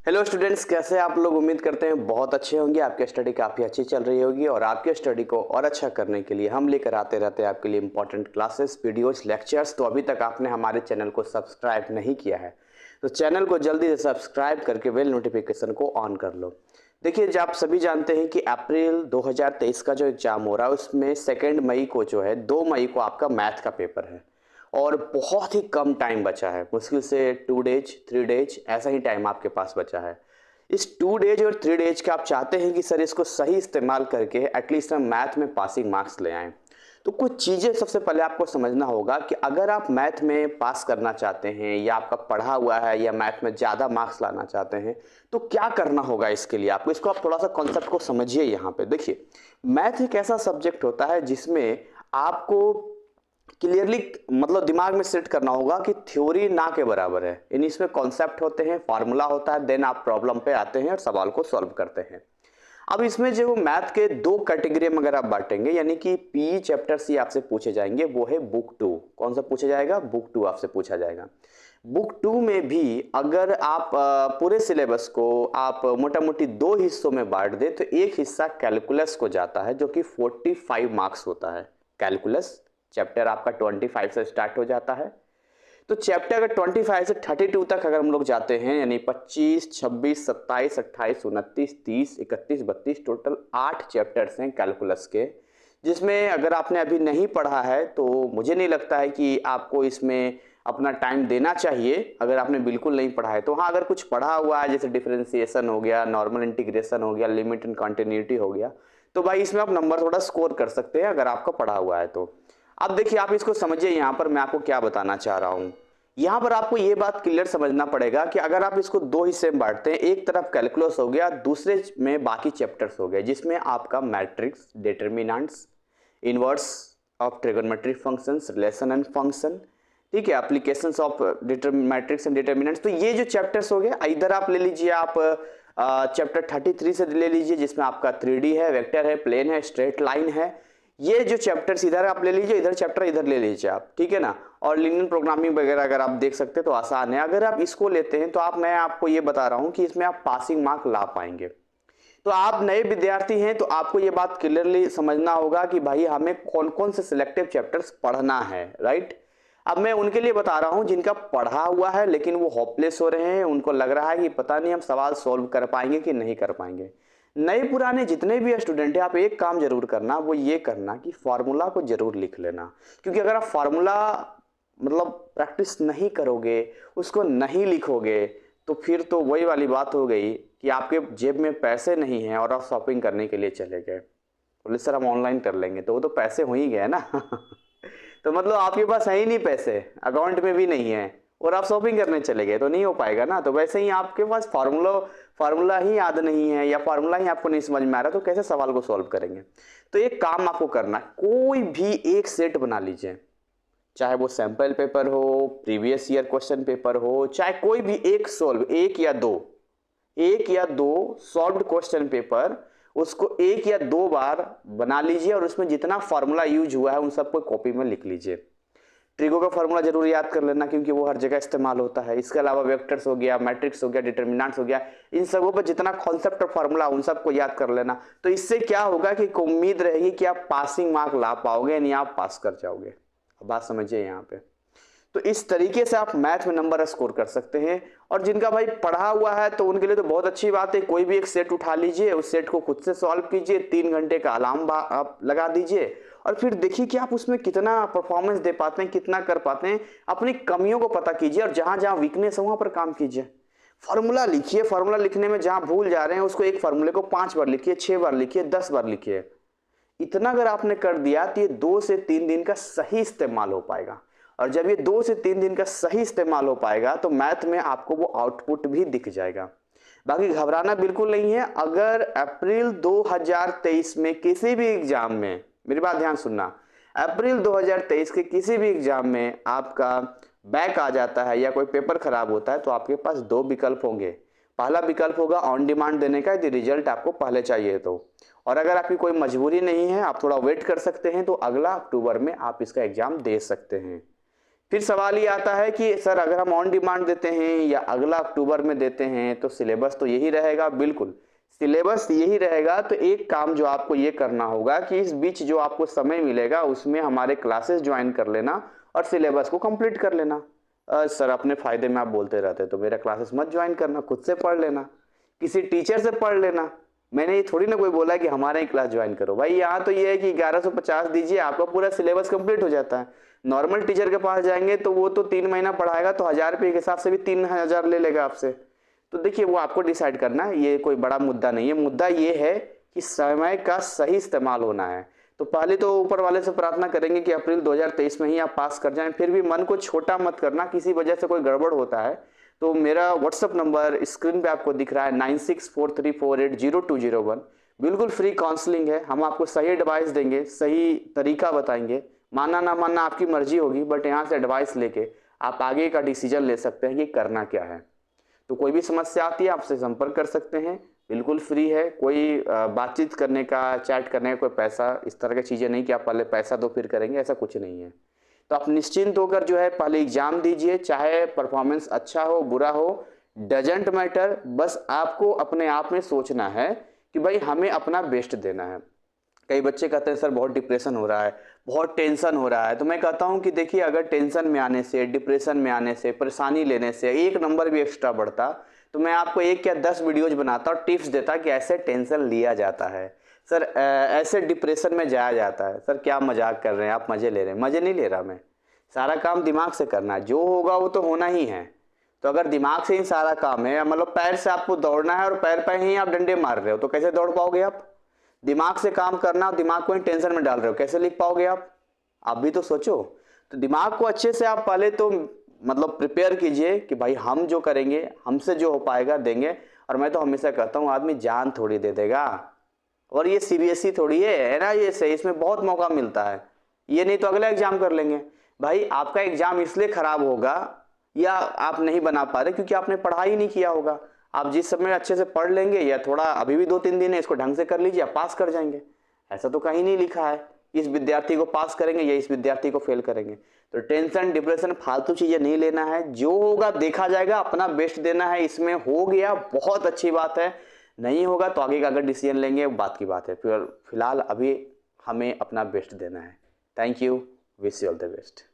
Hello students, कैसे आप लोग? उम्मीद करते हैं बहुत अच्छे होंगे। आपकी स्टडी काफ़ी अच्छी चल रही होगी और आपकी स्टडी को और अच्छा करने के लिए हम लेकर आते रहते हैं आपके लिए इंपॉर्टेंट क्लासेस, वीडियोस, लेक्चर्स। तो अभी तक आपने हमारे चैनल को सब्सक्राइब नहीं किया है तो चैनल को जल्दी से सब्सक्राइब करके बेल नोटिफिकेशन को ऑन कर लो। देखिए, जब आप सभी जानते हैं कि अप्रैल 2023 का जो एग्ज़ाम हो रहा है उसमें 2 मई को जो है 2 मई को आपका मैथ का पेपर है और बहुत ही कम टाइम बचा है। मुश्किल से 2 डेज 3 डेज ऐसा ही टाइम आपके पास बचा है। इस 2 डेज और 3 डेज का आप चाहते हैं कि सर इसको सही इस्तेमाल करके एटलीस्ट हम मैथ में पासिंग मार्क्स ले आएँ। तो कुछ चीज़ें सबसे पहले आपको समझना होगा कि अगर आप मैथ में पास करना चाहते हैं या आपका पढ़ा हुआ है या मैथ में ज़्यादा मार्क्स लाना चाहते हैं तो क्या करना होगा इसके लिए आपको। इसको आप थोड़ा सा कॉन्सेप्ट को समझिए। यहाँ पे देखिए, मैथ एक ऐसा सब्जेक्ट होता है जिसमें आपको क्लियरली मतलब दिमाग में सेट करना होगा कि थ्योरी ना के बराबर है। इन इसमें कॉन्सेप्ट होते हैं, फार्मूला होता है, देन आप प्रॉब्लम पे आते हैं और सवाल को सॉल्व करते हैं। अब इसमें जो मैथ के 2 कैटेगरी में अगर आप बांटेंगे, यानी कि पी चैप्टर सी आपसे पूछे जाएंगे, वो है बुक 2। कौन सा पूछा जाएगा? बुक 2 आपसे पूछा जाएगा। बुक 2 में भी अगर आप पूरे सिलेबस को आप मोटा मोटी 2 हिस्सों में बांट दे तो एक हिस्सा कैलकुलस को जाता है जो कि 45 मार्क्स होता है। कैलकुलस चैप्टर आपका 25 से स्टार्ट हो जाता है। तो चैप्टर अगर 25 से 32 तक अगर हम लोग जाते हैं, यानी 25, 26, 27, 28, 29, 30, 31, 32, टोटल 8 चैप्टर्स हैं कैलकुलस के, जिसमें अगर आपने अभी नहीं पढ़ा है तो मुझे नहीं लगता है कि आपको इसमें अपना टाइम देना चाहिए। अगर आपने बिल्कुल नहीं पढ़ा है तो हाँ, अगर कुछ पढ़ा हुआ है जैसे डिफरेंशिएशन हो गया, नॉर्मल इंटीग्रेशन हो गया, लिमिट एंड कंटिन्यूटी हो गया, तो भाई इसमें आप नंबर थोड़ा स्कोर कर सकते हैं अगर आपका पढ़ा हुआ है तो। अब देखिए, आप इसको समझिए। यहाँ पर मैं आपको क्या बताना चाह रहा हूँ। यहाँ पर आपको ये बात क्लियर समझना पड़ेगा कि अगर आप इसको 2 हिस्से में बांटते हैं, एक तरफ कैलकुलस हो गया, दूसरे में बाकी चैप्टर्स हो गए, जिसमें आपका matrix, determinants, inverse of trigonometric functions, relation and function, ठीक है, applications of matrix and determinants. तो ये जो चैप्टर्स हो गए, इधर आप ले लीजिए, आप चैप्टर 33 से ले लीजिए जिसमें आपका 3D है, वेक्टर है, प्लेन है, स्ट्रेट लाइन है। ये जो चैप्टर्स इधर आप ले लीजिए, इधर चैप्टर इधर ले लीजिए आप, ठीक है ना। और लीनियर प्रोग्रामिंग वगैरह अगर आप देख सकते हैं तो आसान है। अगर आप इसको लेते हैं तो मैं आपको ये बता रहा हूं कि इसमें आप पासिंग मार्क ला पाएंगे। तो आप नए विद्यार्थी हैं तो आपको ये बात क्लियरली समझना होगा कि भाई हमें कौन कौन से सिलेक्टिव चैप्टर्स पढ़ना है, राइट। अब मैं उनके लिए बता रहा हूं जिनका पढ़ा हुआ है लेकिन वो होपलेस हो रहे हैं, उनको लग रहा है कि पता नहीं हम सवाल सॉल्व कर पाएंगे कि नहीं कर पाएंगे। नए पुराने जितने भी स्टूडेंट हैं, आप एक काम जरूर करना, वो ये करना कि फार्मूला को जरूर लिख लेना। क्योंकि अगर आप फार्मूला मतलब प्रैक्टिस नहीं करोगे, उसको नहीं लिखोगे, तो फिर तो वही वाली बात हो गई कि आपके जेब में पैसे नहीं हैं और आप शॉपिंग करने के लिए चले गए। बोले सर हम ऑनलाइन कर लेंगे, तो वो तो पैसे हो ही गए ना। तो मतलब आपके पास है ही नहीं पैसे, अकाउंट में भी नहीं है, और आप शॉपिंग करने चले गए, तो नहीं हो पाएगा ना। तो वैसे ही आपके पास फार्मूला ही याद नहीं है या फार्मूला ही आपको नहीं समझ में आ रहा, तो कैसे सवाल को सॉल्व करेंगे। तो एक काम आपको करना, कोई भी एक सेट बना लीजिए, चाहे वो सैंपल पेपर हो, प्रीवियस ईयर क्वेश्चन पेपर हो, चाहे कोई भी एक या दो सॉल्व्ड क्वेश्चन पेपर, उसको 1 या 2 बार बना लीजिए और उसमें जितना फार्मूला यूज हुआ है उन सबको कॉपी में लिख लीजिए। ट्रिगो का फार्मूला जरूर याद कर लेना क्योंकि वो हर जगह इस्तेमाल होता है। इसके अलावा वेक्टर्स हो गया, मैट्रिक्स हो गया, डिटरमिनेंट्स हो गया, इन सबों पर जितना कॉन्सेप्ट और फार्मूला उन सबको याद कर लेना। तो इससे क्या होगा कि उम्मीद रहेगी कि आप पासिंग मार्क ला पाओगे, नहीं आप पास कर जाओगे। बात समझिए यहाँ पे। तो इस तरीके से आप मैथ में नंबर स्कोर कर सकते हैं। और जिनका भाई पढ़ा हुआ है तो उनके लिए तो बहुत अच्छी बात है, कोई भी एक सेट उठा लीजिए, उस सेट को खुद से सॉल्व कीजिए, 3 घंटे का अलार्म आप लगा दीजिए और फिर देखिए कि आप उसमें कितना परफॉर्मेंस दे पाते हैं, कितना कर पाते हैं। अपनी कमियों को पता कीजिए और जहां जहां वीकनेस है वहां पर काम कीजिए। फॉर्मूला लिखिए, फॉर्मूला लिखने में जहां भूल जा रहे हैं उसको एक फॉर्मूले को 5 बार लिखिए, 6 बार लिखिए, 10 बार लिखिए। इतना अगर आपने कर दिया तो ये 2 से 3 दिन का सही इस्तेमाल हो पाएगा। और जब ये 2 से 3 दिन का सही इस्तेमाल हो पाएगा तो मैथ में आपको वो आउटपुट भी दिख जाएगा। बाकी घबराना बिल्कुल नहीं है। अगर अप्रैल 2023 में किसी भी एग्जाम में, मेरी बात ध्यान सुनना, अप्रैल 2023 के किसी भी एग्जाम में आपका बैक आ जाता है या कोई पेपर खराब होता है तो आपके पास 2 विकल्प होंगे। पहला विकल्प होगा ऑन डिमांड देने का, यदि रिजल्ट आपको पहले चाहिए तो। और अगर आपकी कोई मजबूरी नहीं है, आप थोड़ा वेट कर सकते हैं, तो अगला अक्टूबर में आप इसका एग्जाम दे सकते हैं। फिर सवाल ये आता है कि सर अगर हम ऑन डिमांड देते हैं या अगला अक्टूबर में देते हैं तो सिलेबस तो यही रहेगा। बिल्कुल सिलेबस यही रहेगा। तो एक काम जो आपको ये करना होगा कि इस बीच जो आपको समय मिलेगा उसमें हमारे क्लासेस ज्वाइन कर लेना और सिलेबस को कंप्लीट कर लेना। सर अपने फायदे में आप बोलते रहते तो मेरा क्लासेस मत ज्वाइन करना, खुद से पढ़ लेना, किसी टीचर से पढ़ लेना। मैंने ये थोड़ी ना कोई बोला कि हमारा ही क्लास ज्वाइन करो। भाई यहाँ तो ये है कि 1150 दीजिए, आपका पूरा सिलेबस कंप्लीट हो जाता है। नॉर्मल टीचर के पास जाएंगे तो वो तो 3 महीना पढ़ाएगा तो 1000 रुपये के हिसाब से भी 3000 ले लेगा आपसे। तो देखिए वो आपको डिसाइड करना है, ये कोई बड़ा मुद्दा नहीं है। मुद्दा ये है कि समय का सही इस्तेमाल होना है। तो पहले तो ऊपर वाले से प्रार्थना करेंगे कि अप्रैल 2023 में ही आप पास कर जाएं। फिर भी मन को छोटा मत करना, किसी वजह से कोई गड़बड़ होता है तो मेरा व्हाट्सअप नंबर स्क्रीन पे आपको दिख रहा है 9643480201। बिल्कुल फ्री काउंसलिंग है, हम आपको सही एडवाइस देंगे, सही तरीका बताएंगे। मानना ना मानना आपकी मर्जी होगी, बट यहाँ से एडवाइस लेके आप आगे का डिसीजन ले सकते हैं कि करना क्या है। तो कोई भी समस्या आती है आपसे संपर्क कर सकते हैं, बिल्कुल फ्री है। कोई बातचीत करने का, चैट करने का कोई पैसा, इस तरह की चीज़ें नहीं कि आप पहले पैसा दो फिर करेंगे, ऐसा कुछ नहीं है। तो आप निश्चिंत होकर जो है पहले एग्जाम दीजिए, चाहे परफॉर्मेंस अच्छा हो बुरा हो डजेंट मैटर। बस आपको अपने आप में सोचना है कि भाई हमें अपना बेस्ट देना है। कई बच्चे कहते हैं सर बहुत डिप्रेशन हो रहा है, बहुत टेंशन हो रहा है। तो मैं कहता हूं कि देखिए अगर टेंशन में आने से, डिप्रेशन में आने से, परेशानी लेने से एक नंबर भी एक्स्ट्रा बढ़ता तो मैं आपको 1 या 10 वीडियोज बनाता और टिप्स देता कि ऐसे टेंशन लिया जाता है सर, ऐसे डिप्रेशन में जाया जाता है। सर क्या मजाक कर रहे हैं आप, मजे ले रहे हैं? मजे नहीं ले रहा मैं। सारा काम दिमाग से करना है, जो होगा वो तो होना ही है। तो अगर दिमाग से ही सारा काम है, मतलब पैर से आपको दौड़ना है और पैर पे ही आप डंडे मार रहे हो तो कैसे दौड़ पाओगे आप? दिमाग से काम करना और दिमाग को ही टेंशन में डाल रहे हो, कैसे लिख पाओगे आप भी तो सोचो। तो दिमाग को अच्छे से आप पहले तो मतलब प्रिपेयर कीजिए कि भाई हम जो करेंगे, हमसे जो हो पाएगा देंगे। और मैं तो हमेशा कहता हूँ आदमी जान थोड़ी दे देगा, और ये सीबीएसई थोड़ी है ना, ये सही, इसमें बहुत मौका मिलता है। ये नहीं तो अगला एग्जाम कर लेंगे। भाई आपका एग्जाम इसलिए खराब होगा या आप नहीं बना पा रहे क्योंकि आपने पढ़ाई नहीं किया होगा। आप जिस समय अच्छे से पढ़ लेंगे या थोड़ा अभी भी 2-3 दिन है इसको ढंग से कर लीजिए, आप पास कर जाएंगे। ऐसा तो कहीं नहीं लिखा है इस विद्यार्थी को पास करेंगे या इस विद्यार्थी को फेल करेंगे। तो टेंशन डिप्रेशन फालतू चीजें नहीं लेना है, जो होगा देखा जाएगा, अपना बेस्ट देना है। इसमें हो गया बहुत अच्छी बात है, नहीं होगा तो आगे का अगर डिसीजन लेंगे बात की बात है। फिलहाल अभी हमें अपना बेस्ट देना है। Thank you, wish you all the best.